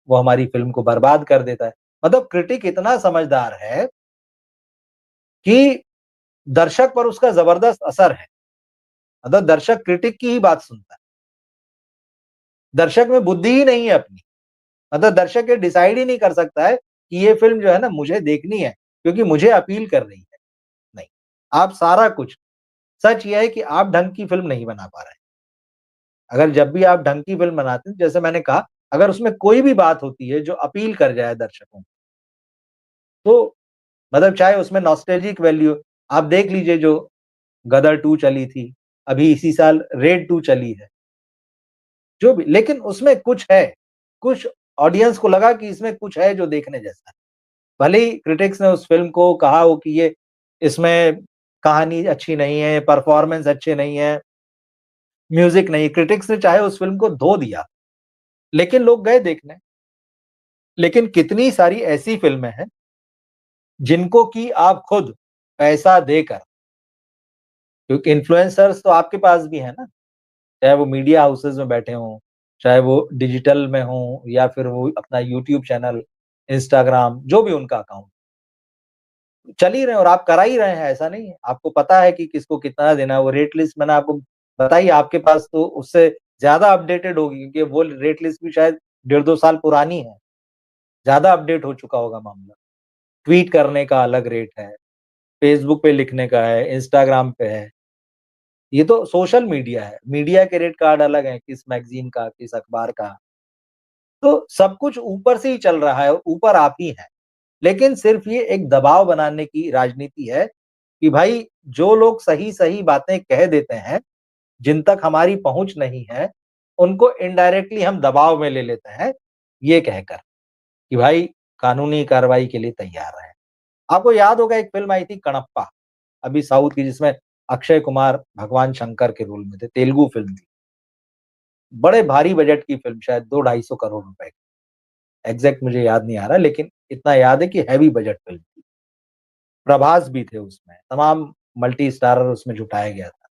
वो हमारी फ़िल्म को बर्बाद कर देता है। मतलब क्रिटिक इतना समझदार है कि दर्शक पर उसका ज़बरदस्त असर है। मतलब दर्शक क्रिटिक की ही बात सुनता है। दर्शक में बुद्धि ही नहीं है अपनी। मतलब दर्शक ये डिसाइड ही नहीं कर सकता है कि ये फ़िल्म जो है ना मुझे देखनी है, क्योंकि मुझे अपील कर रही है। नहीं, आप सारा कुछ सच ये है कि आप ढंग की फ़िल्म नहीं बना पा रहे हैं। अगर जब भी आप ढंग की फ़िल्म बनाते हैं, जैसे मैंने कहा, अगर उसमें कोई भी बात होती है जो अपील कर जाए दर्शकों को, तो मतलब चाहे उसमें नॉस्टैल्जिक वैल्यू आप देख लीजिए जो गदर 2 चली थी, अभी इसी साल रेड 2 चली है। जो भी लेकिन उसमें कुछ है, कुछ ऑडियंस को लगा कि इसमें कुछ है जो देखने जैसा है। भले ही क्रिटिक्स ने उस फ़िल्म को कहा हो कि ये इसमें कहानी अच्छी नहीं है, परफ़ॉर्मेंस अच्छे नहीं है, म्यूज़िक नहीं क्रिटिक्स ने चाहे उस फ़िल्म को धो दिया, लेकिन लोग गए देखने। लेकिन कितनी सारी ऐसी फ़िल्में हैं, जिनको कि आप खुद पैसा देकर क्योंकि इन्फ्लुएंसर्स तो आपके पास भी हैं ना, चाहे वो मीडिया हाउसेज़ में बैठे हों, चाहे वो डिजिटल में हों या फिर वो अपना यूट्यूब चैनल, इंस्टाग्राम जो भी उनका अकाउंट, चल ही रहे हैं और आप करा ही रहे हैं, ऐसा नहीं है। आपको पता है कि किसको कितना देना है, वो रेट लिस्ट मैंने आपको बताइए, आपके पास तो उससे ज़्यादा अपडेटेड होगी क्योंकि वो रेट लिस्ट भी शायद डेढ़ 2 साल पुरानी है। ज़्यादा अपडेट हो चुका होगा मामला। ट्वीट करने का अलग रेट है, फेसबुक पे लिखने का है, इंस्टाग्राम पे है। ये तो सोशल मीडिया है। मीडिया के रेट कार्ड अलग हैं, किस मैगज़ीन का, किस अखबार का। तो सब कुछ ऊपर से ही चल रहा है और ऊपर आप ही हैं। लेकिन सिर्फ़ ये एक दबाव बनाने की राजनीति है कि भाई जो लोग सही-सही बातें कह देते हैं, जिन तक हमारी पहुँच नहीं है, उनको इनडायरेक्टली हम दबाव में ले लेते हैं, ये कहकर कि भाई कानूनी कार्रवाई के लिए तैयार रहें। आपको याद होगा एक फ़िल्म आई थी कणप्पा, अभी साउथ की जिसमें अक्षय कुमार भगवान शंकर के रोल में थे, तेलुगु फ़िल्म थी। बड़े भारी बजट की फ़िल्म शायद 2 ढाई सौ करोड़ रुपए की। एग्ज़ैक्ट मुझे याद नहीं आ रहा लेकिन इतना याद है कि हेवी बजट फ़िल्म थी। प्रभास भी थे उसमें, तमाम मल्टी स्टारर उसमें जुटाया गया था।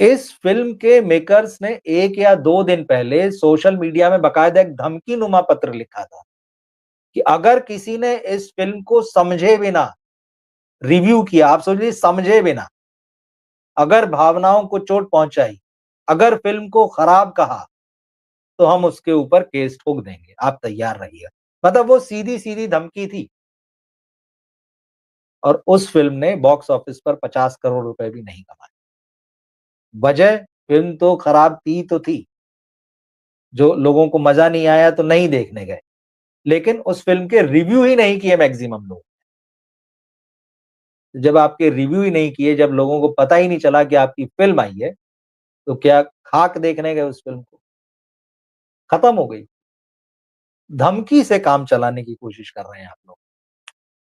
इस फ़िल्म के मेकर्स ने 1 या 2 दिन पहले सोशल मीडिया में बाकायदा एक धमकीनुमा पत्र लिखा था कि अगर किसी ने इस फ़िल्म को समझे बिना रिव्यू किया, आप सोच लीजिए समझे बिना, अगर भावनाओं को चोट पहुँचाई, अगर फ़िल्म को खराब कहा, तो हम उसके ऊपर केस ठोक देंगे, आप तैयार रहिए। मतलब वो सीधी-सीधी धमकी थी और उस फ़िल्म ने बॉक्स ऑफिस पर 50 करोड़ रुपए भी नहीं कमाए। वजह फ़िल्म तो खराब थी तो थी, जो लोगों को मज़ा नहीं आया तो नहीं देखने गए। लेकिन उस फ़िल्म के रिव्यू ही नहीं किए मैक्सिमम लोग। जब आपके रिव्यू ही नहीं किए, जब लोगों को पता ही नहीं चला कि आपकी फ़िल्म आई है, तो क्या खाक देखने गए उस फ़िल्म को? खत्म हो गई। धमकी से काम चलाने की कोशिश कर रहे हैं आप लोग।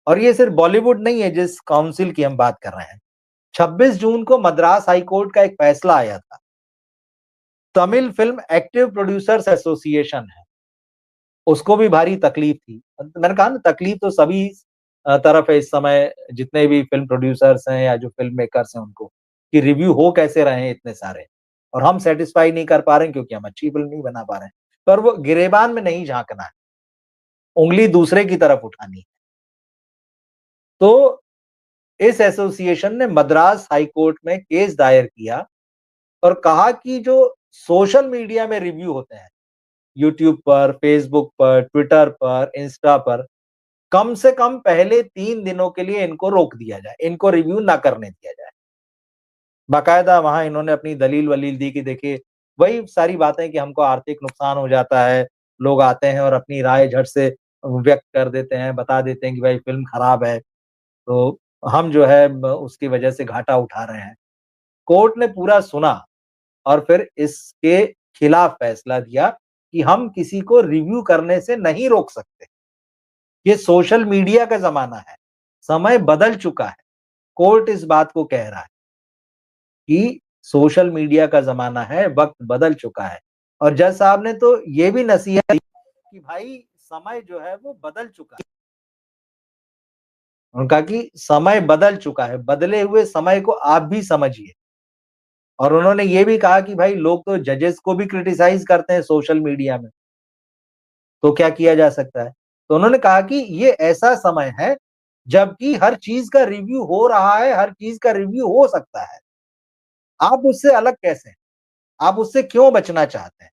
और ये सिर्फ बॉलीवुड नहीं है जिस काउंसिल की हम बात कर रहे हैं। 26 जून को मद्रास हाई कोर्ट का एक फैसला आया था। Tamil film active producers association है, उसको भी भारी तकलीफ थी। मैंने कहा ना तकलीफ तो सभी तरफ है इस समय जितने भी फ़िल्म प्रोड्यूसर्स हैं या जो फ़िल्म मेकर्स हैं उनको, कि रिव्यू हो कैसे रहे हैं इतने सारे और हम सैटिस्फाई नहीं कर पा रहे हैं क्योंकि हम अच्छी फ़िल्म नहीं बना पा रहे हैं। पर वो गिरेबान में नहीं झाँकना है, उँगली दूसरे की तरफ उठानी है। तो इस एसोसिएशन ने मद्रास हाई कोर्ट में केस दायर किया और कहा कि जो सोशल मीडिया में रिव्यू होते हैं, यूट्यूब पर, फेसबुक पर, ट्विटर पर, इंस्टा पर, कम से कम पहले 3 दिनों के लिए इनको रोक दिया जाए, इनको रिव्यू ना करने दिया जाए। बाकायदा वहाँ इन्होंने अपनी दलील-वलील दी कि देखिए, वही सारी बातें कि हमको आर्थिक नुकसान हो जाता है, लोग आते हैं और अपनी राय झट से व्यक्त कर देते हैं, बता देते हैं कि भाई फ़िल्म खराब है, तो हम जो है ब उसकी वजह से घाटा उठा रहे हैं। कोर्ट ने पूरा सुना और फिर इसके खिलाफ फैसला दिया कि हम किसी को रिव्यू करने से नहीं रोक सकते। ये सोशल मीडिया का ज़माना है, समय बदल चुका है। कोर्ट इस बात को कह रहा है कि सोशल मीडिया का ज़माना है, वक़्त बदल चुका है। और जज साहब ने तो ये भी नसीहत दी कि भाई समय जो है वो बदल चुका है। उन्होंने कहा कि समय बदल चुका है, बदले हुए समय को आप भी समझिए। और उन्होंने ये भी कहा कि भाई लोग तो जजेस को भी क्रिटिसाइज़ करते हैं सोशल मीडिया में, तो क्या किया जा सकता है? तो उन्होंने कहा कि ये ऐसा समय है, जबकि हर चीज़ का रिव्यू हो रहा है, हर चीज़ का रिव्यू हो सकता है। आप उससे अलग कैसे हैं? आप उससे क्यों बचना चाहते हैं?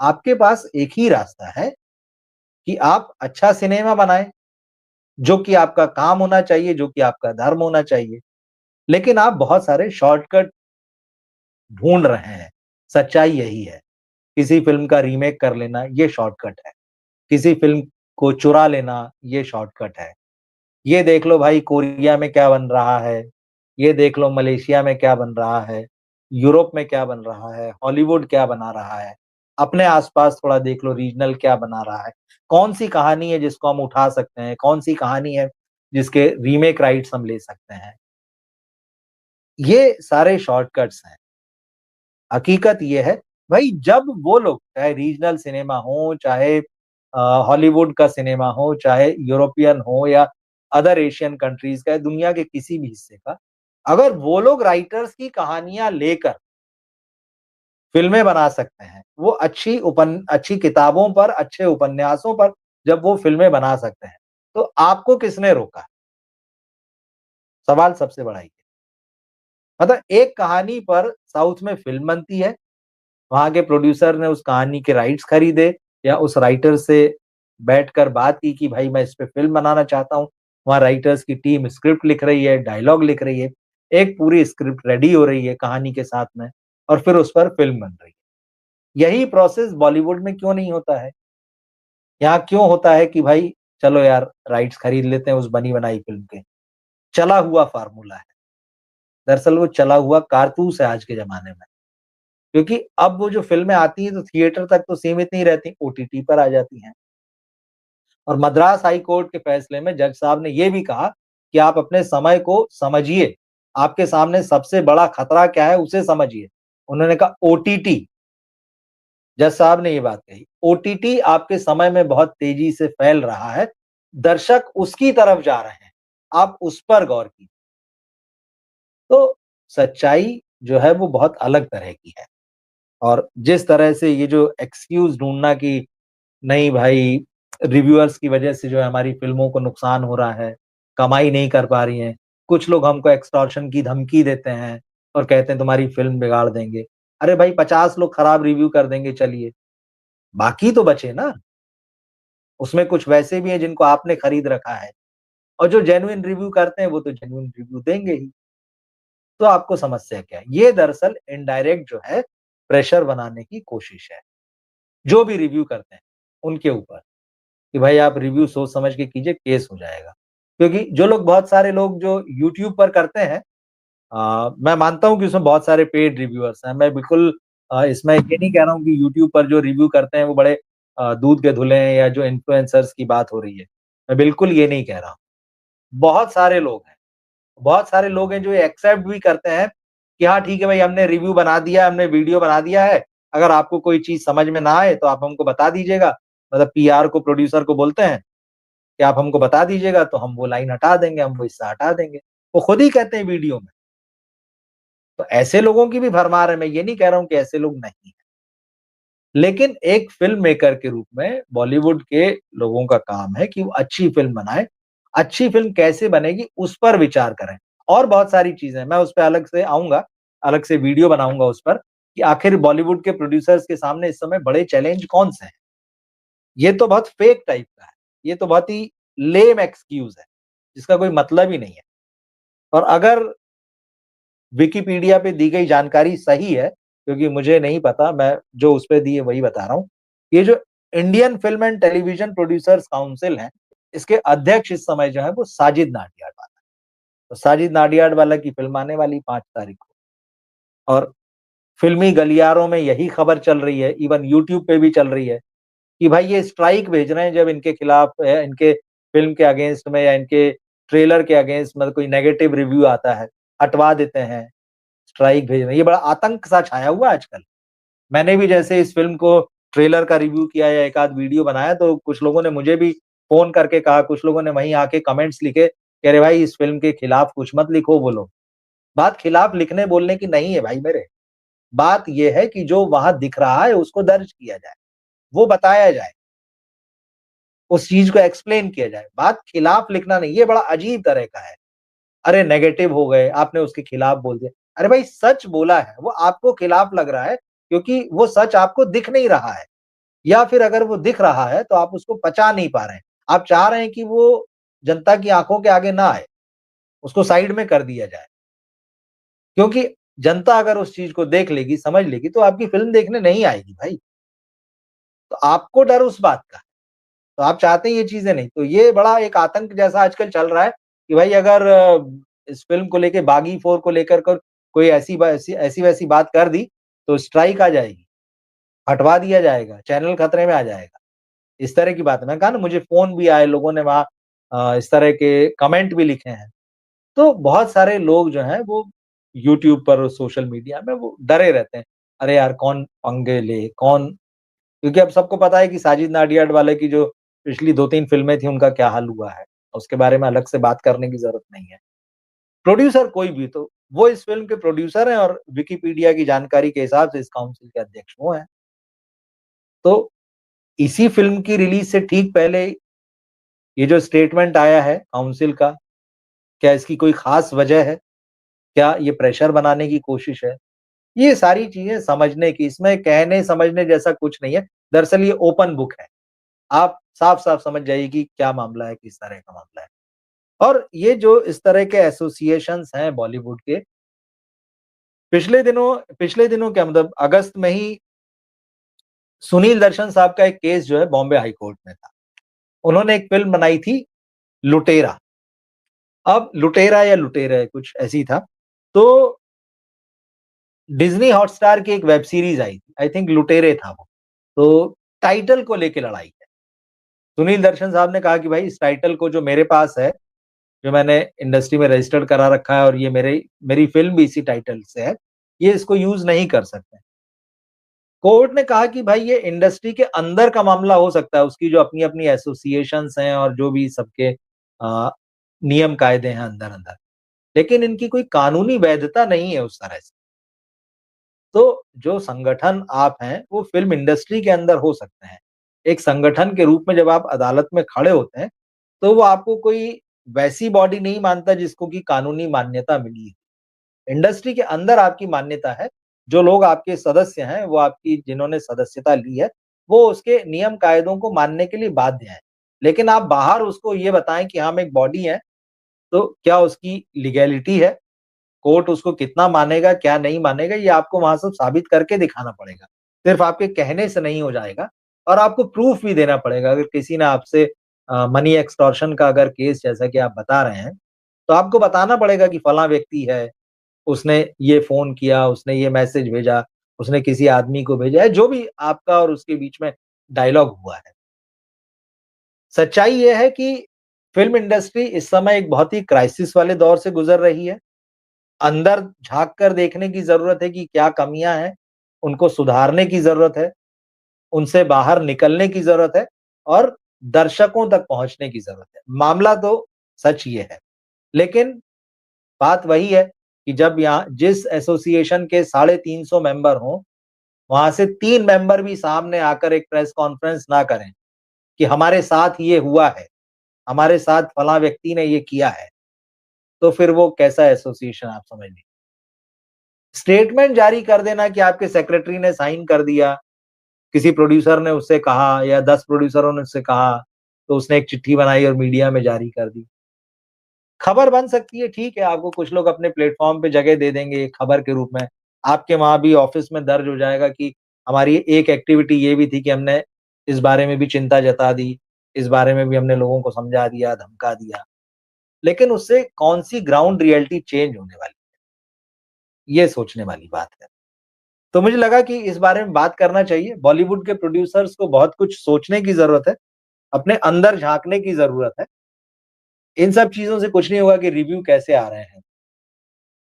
आपके पास एक ही रास्ता है कि आप अच्छा सिनेमा बनाएँ, जो कि आपका काम होना चाहिए, जो कि आपका धर्म होना चाहिए। लेकिन आप बहुत सारे शॉर्टकट ढूँढ रहे हैं। सच्चाई यही है। किसी फ़िल्म का रीमेक कर लेना, ये शॉर्टकट है। किसी फ़िल्म को चुरा लेना, ये शॉर्टकट है। ये देख लो भाई कोरिया में क्या बन रहा है, ये देख लो मलेशिया में क्या बन रहा है, यूरोप में क्या बन रहा है, हॉलीवुड क्या बना रहा है। अपने आस-पास थोड़ा देख लो रीजनल क्या बना रहा है। कौन-सी कहानी है जिसको हम उठा सकते हैं, कौन-सी कहानी है जिसके रीमेक राइट्स हम ले सकते हैं। ये सारे शॉर्टकट्स हैं। हकीकत ये है, भई जब वो लोग चाहे रीजनल सिनेमा हो, चाहे हॉलीवुड का सिनेमा हो, चाहे यूरोपियन हो या अदर एशियन कंट्रीज़ का, दुनिया के किसी भी हिस्से का, अगर वो लोग राइटर्स की कहानियाँ लेकर फ़िल्में बना सकते हैं, वो अच्छी किताबों पर, अच्छे उपन्यासों पर जब वो फ़िल्में बना सकते हैं, तो आपको किसने रोका? सवाल सबसे बड़ा ये है। मतलब एक कहानी पर साउथ में फ़िल्म बनती है, वहाँ के प्रोड्यूसर ने उस कहानी के राइट्स खरीदे या उस राइटर से बैठकर बात की कि भाई मैं इस पे फ़िल्म बनाना चाहता हूँ। वहाँ राइटर्स की टीम स्क्रिप्ट लिख रही है, डायलॉग लिख रही है, एक पूरी स्क्रिप्ट रेडी हो रही है कहानी के साथ में और फिर उस पर फ़िल्म बन रही है। यही प्रोसेस बॉलीवुड में क्यों नहीं होता है? यहाँ क्यों होता है कि भाई चलो यार राइट्स खरीद लेते हैं उस बनी-बनाई फ़िल्म के। चला हुआ फ़ॉर्मूला है। दरअसल वो चला हुआ कारतूस है आज के ज़माने में। क्योंकि अब वो जो फ़िल्में आती हैं तो थिएटर तक तो सीमित नहीं रहती, ओटीटी पर आ जाती हैं। और मद्रास हाई कोर्ट के फैसले में जज साहब ने ये भी कहा कि आप अपने समय को समझिए। आपके सामने सबसे बड़ा खतरा क्या है उसे समझिए। उन्होंने कहा ओटीटी, जज साहब ने ये बात कही। ओटीटी आपके समय में बहुत तेज़ी से फैल रहा है। दर्शक उसकी तरफ जा रहे हैं। आप उस पर गौर कीजिए। तो सच्चाई जो है वो बहुत अलग तरह की है। और जिस तरह से ये जो एक्सक्यूज़ ढूँढना कि नहीं भाई, रिव्यूअर्स की वजह से जो है हमारी फ़िल्मों को नुकसान हो रहा है, कमाई नहीं कर पा रही हैं। कुछ लोग हमको एक्सटॉर्शन की धमकी देते हैं और कहते हैं तुम्हारी फ़िल्म बिगाड़ देंगे। अरे भाई 50 लोग खराब रिव्यू कर देंगे चलिए, बाकी तो बचे ना। उसमें कुछ वैसे भी हैं जिनको आपने खरीद रखा है और जो जेन्युइन रिव्यू करते हैं वो तो जेन्युइन रिव्यू देंगे ही। तो आपको समस्या क्या है? ये दरअसल इनडायरेक्ट जो है प्रेशर बनाने की कोशिश है, जो भी रिव्यू करते हैं, उनके ऊपर। कि भाई आप रिव्यू सोच समझ के कीजिए, केस हो जाएगा। क्योंकि जो लोग बहुत सारे लोग जो यूट्यूब पर करते हैं मैं मानता हूँ कि उसमें बहुत सारे पेड रिव्यूअर्स हैं। मैं बिल्कुल इसमें ये नहीं कह रहा हूँ कि यूट्यूब पर जो रिव्यू करते हैं वो बड़े दूध के धुले हैं या जो इन्फ्लुएंसर्स की बात हो रही है। मैं बिल्कुल ये नहीं कह रहा हूँ। बहुत सारे लोग हैं। बहुत सारे लोग हैं जो ये एक्सेप्ट भी करते हैं कि हाँ, ठीक है भाई हमने रिव्यू बना दिया, हमने वीडियो बना दिया है। अगर आपको कोई चीज़ समझ में ना आए तो आप हमको बता दीजिएगा। मतलब पीआर को, प्रोड्यूसर को बोलते हैं कि आप हमको बता दीजिएगा तो हम वो लाइन हटा देंगे, हम वो हिस्सा हटा देंगे। वो खुद ही कहते हैं वीडियो में। तो ऐसे लोगों की भी भरमार है, मैं ये नहीं कह रहा हूँ कि ऐसे लोग नहीं हैं। लेकिन एक फ़िल्म मेकर के रूप में बॉलीवुड के लोगों का काम है कि वो अच्छी फ़िल्म बनाएँ। अच्छी फ़िल्म कैसे बनेगी उस पर विचार करें। और बहुत सारी चीज़ें हैं, मैं उस पे अलग से आऊँगा, अलग से वीडियो बनाऊँगा उस पर कि आखिर बॉलीवुड के प्रोड्यूसर्स के सामने इस समय बड़े चैलेंज कौन-से हैं। ये तो बहुत फेक टाइप का है। ये तो बहुत ही लेम एक्सक्यूज़ है, जिसका कोई मतलब ही नहीं है। और अगर विकिपीडिया पे दी गई जानकारी सही है, क्योंकि मुझे नहीं पता, मैं जो उस पे दी है वही बता रहा हूँ। ये जो Indian film and television producers council है, इसके अध्यक्ष इस समय जो है वो साजिद नाडियाडवाला है। तो साजिद नाडियाडवाला की फ़िल्म आने वाली 5 तारीख को और फ़िल्मी गलियारों में यही खबर चल रही है, इवन यूट्यूब पे भी चल रही है कि भाई ये स्ट्राइक भेज रहे हैं जब इनके खिलाफ इनके फ़िल्म के अगेंस्ट में या इनके ट्रेलर के अगेंस्ट मतलब कोई नेगेटिव रिव्यू आता है, हटवा देते हैं। स्ट्राइक भेज रहे हैं। ये बड़ा आतंक सा छाया हुआ है आजकल। मैंने भी जैसे इस फ़िल्म को ट्रेलर का रिव्यू किया या एक आध वीडियो बनाया तो कुछ लोगों ने मुझे भी फ़ोन करके कहा, कुछ लोगों ने वहीं आके कमेंट्स लिखे कि अरे भाई इस फ़िल्म के खिलाफ कुछ मत लिखो बोलो। बात खिलाफ लिखने बोलने की नहीं है भाई मेरे। बात ये है कि जो वहाँ दिख रहा है उसको दर्ज किया जाए, वो बताया जाए, उस चीज़ को एक्सप्लेन किया जाए। बात खिलाफ लिखना नहीं, ये बड़ा अजीब तरह का है। अरे नेगेटिव हो गए, आपने उसके खिलाफ बोल दिया। अरे भाई सच बोला है, वो आपको खिलाफ लग रहा है क्योंकि वो सच आपको दिख नहीं रहा है या फिर अगर वो दिख रहा है तो आप उसको पचा नहीं पा रहे हैं। आप चाह रहे हैं कि वो जनता की आँखों के आगे ना आए, उसको साइड में कर दिया जाए। क्योंकि जनता अगर उस चीज़ को देख लेगी, समझ लेगी तो आपकी फ़िल्म देखने नहीं आएगी भाई। तो आपको डर उस बात का है, तो आप चाहते हैं ये चीज़ें नहीं। तो ये बड़ा एक आतंक जैसा आजकल चल रहा है कि भाई अगर इस फ़िल्म को लेके बागी 4 को लेकर कोई ऐसी-वैसी बात कर दी, तो स्ट्राइक आ जाएगी, हटवा दिया जाएगा, चैनल खतरे में आ जाएगा। इस तरह की बात है। मैंने कहा ना मुझे फ़ोन भी आए, लोगों ने वहाँ इस तरह के कमेंट भी लिखे हैं। तो बहुत सारे लोग जो हैं वो यूट्यूब पर और सोशल मीडिया में वो डरे रहते हैं। अरे यार कौन पंगे ले, कौन क्योंकि अब सबको पता है कि साजिद नाडियाडवाले की जो पिछली 2-3 फ़िल्में थी उनका क्या हाल हुआ है। उसके बारे में अलग से बात करने की ज़रूरत नहीं है। प्रोड्यूसर कोई भी तो वो इस फ़िल्म के प्रोड्यूसर हैं और विकिपीडिया की जानकारी के हिसाब से इस काउंसिल के अध्यक्ष वो हैं। तो इसी फ़िल्म की रिलीज़ से ठीक पहले ये जो स्टेटमेंट आया है काउंसिल का, क्या इसकी कोई ख़ास वजह है? क्या ये प्रेशर बनाने की कोशिश है? ये सारी चीज़ें समझने की, इसमें कहने समझने जैसा कुछ नहीं है। दरअसल ये ओपन बुक है। आप साफ-साफ समझ जाइए कि क्या मामला है, किस तरह का मामला है। और ये जो इस तरह के एसोसिएशंस हैं बॉलीवुड के, पिछले दिनों क्या मतलब अगस्त में ही सुनील दर्शन साहब का एक केस जो है बॉम्बे हाई कोर्ट में था। उन्होंने एक फ़िल्म बनाई थी लुटेरा। अब लुटेरा या लुटेरे कुछ ऐसे ही था। तो डिज़नी हॉटस्टार की एक वेब सीरीज़ आई थी, आई थिंक लुटेरे था वो। तो टाइटल को लेके लड़ाई है। सुनील दर्शन साहब ने कहा कि भाई इस टाइटल को जो मेरे पास है, जो मैंने इंडस्ट्री में रजिस्टर्ड करा रखा है और ये मेरी फ़िल्म भी इसी टाइटल से है, ये इसको यूज़ नहीं कर सकते। कोर्ट ने कहा कि भाई ये इंडस्ट्री के अंदर का मामला हो सकता है, उसकी जो अपनी-अपनी एसोसिएशंस हैं और जो भी सबके नियम कायदे हैं अंदर-अंदर। लेकिन इनकी कोई कानूनी वैधता नहीं है उस तरह से। तो जो संगठन आप हैं, वो फ़िल्म इंडस्ट्री के अंदर हो सकते हैं। एक संगठन के रूप में जब आप अदालत में खड़े होते हैं, तो वो आपको कोई वैसी बॉडी नहीं मानता जिसको कि कानूनी मान्यता मिली है। इंडस्ट्री के अंदर आपकी मान्यता है, जो लोग आपके सदस्य हैं, वो आपकी जिन्होंने सदस्यता ली है, वो उसके नियम कायदों को मानने के लिए बाध्य हैं। लेकिन आप बाहर उसको ये बताएँ कि हम एक बॉडी हैं, तो क्या उसकी लीगैलिटी है? कोर्ट उसको कितना मानेगा, क्या नहीं मानेगा, ये आपको वहाँ सब साबित करके दिखाना पड़ेगा। सिर्फ़ आपके कहने से नहीं हो जाएगा और आपको प्रूफ़ भी देना पड़ेगा। अगर किसी ने आपसे मनी एक्सटॉर्शन का अगर केस जैसा कि आप बता रहे हैं, तो आपको बताना पड़ेगा कि फलाँ व्यक्ति है, उसने ये फ़ोन किया, उसने ये मैसेज भेजा, उसने किसी आदमी को भेजा है, जो भी आपका और उसके बीच में डायलॉग हुआ है। सच्चाई ये है कि फ़िल्म इंडस्ट्री इस समय एक बहुत ही क्राइसिस वाले दौर से गुज़र रही है। अंदर झाँक कर देखने की ज़रूरत है कि क्या कमियाँ हैं, उनको सुधारने की ज़रूरत है, उनसे बाहर निकलने की ज़रूरत है और दर्शकों तक पहुँचने की ज़रूरत है। मामला तो सच ये है, लेकिन बात वही है कि जब यहाँ जिस एसोसिएशन के 350 मेंबर हों, वहाँ से 3 मेंबर भी सामने आकर एक प्रेस कॉन्फ्रेंस ना करें कि हमारे साथ ये हुआ है, हमारे साथ फलाँ व्यक्ति ने ये किया है, तो फिर वो कैसा एसोसिएशन आप समझ लीजिए। स्टेटमेंट जारी कर देना कि आपके सेक्रेटरी ने साइन कर दिया, किसी प्रोड्यूसर ने उससे कहा या 10 प्रोड्यूसरों ने उससे कहा, तो उसने एक चिट्ठी बनाई और मीडिया में जारी कर दी। खबर बन सकती है, ठीक है, आपको कुछ लोग अपने प्लेटफ़ॉर्म पे जगह दे देंगे खबर के रूप में। आपके वहाँ भी ऑफ़िस में दर्ज हो जाएगा कि हमारी एक एक्टिविटी ये भी थी कि हमने इस बारे में भी चिंता जता दी, इस बारे में भी हमने लोगों को समझा दिया, धमका दिया। लेकिन उससे कौन-सी ग्राउंड रियलिटी चेंज होने वाली, ये सोचने वाली बात है। तो मुझे लगा कि इस बारे में बात करना चाहिए। बॉलीवुड के प्रोड्यूसर्स को बहुत कुछ सोचने की ज़रूरत है, अपने अंदर झाँकने की ज़रूरत है। इन सब चीज़ों से कुछ नहीं होगा कि रिव्यू कैसे आ रहे हैं।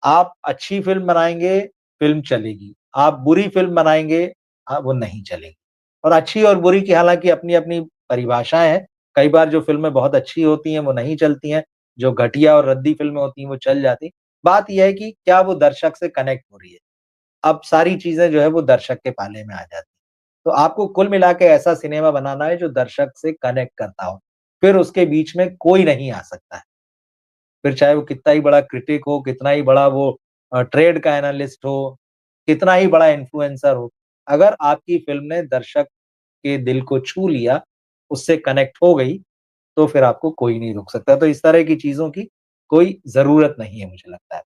आप अच्छी फ़िल्म बनाएँगे, फ़िल्म चलेगी। आप बुरी फ़िल्म बनाएँगे वो नहीं चलेगी। और अच्छी और बुरी की हालाँकि अपनी-अपनी परिभाषाएँ हैं। कई बार जो फ़िल्में बहुत अच्छी होती हैं, वो नहीं चलती हैं। जो घटिया और रद्दी फ़िल्में होती हैं, वो चल जाती हैं। बात ये है कि क्या वो दर्शक से कनेक्ट हो रही है। अब सारी चीज़ें जो है वो दर्शक के पाले में आ जाती हैं। तो आपको कुल मिला के ऐसा सिनेमा बनाना है जो दर्शक से कनेक्ट करता हो। फिर उसके बीच में कोई नहीं आ सकता है। फिर चाहे वो कितना ही बड़ा क्रिटिक हो, कितना ही बड़ा वो ट्रेड का एनालिस्ट हो, कितना ही बड़ा इन्फ्लुएंसर हो, अगर आपकी फ़िल्म ने दर्शक के दिल को छू लिया, उससे कनेक्ट हो गई, तो फिर आपको कोई नहीं रोक सकता। तो इस तरह की चीज़ों की कोई ज़रूरत नहीं है मुझे लगता है।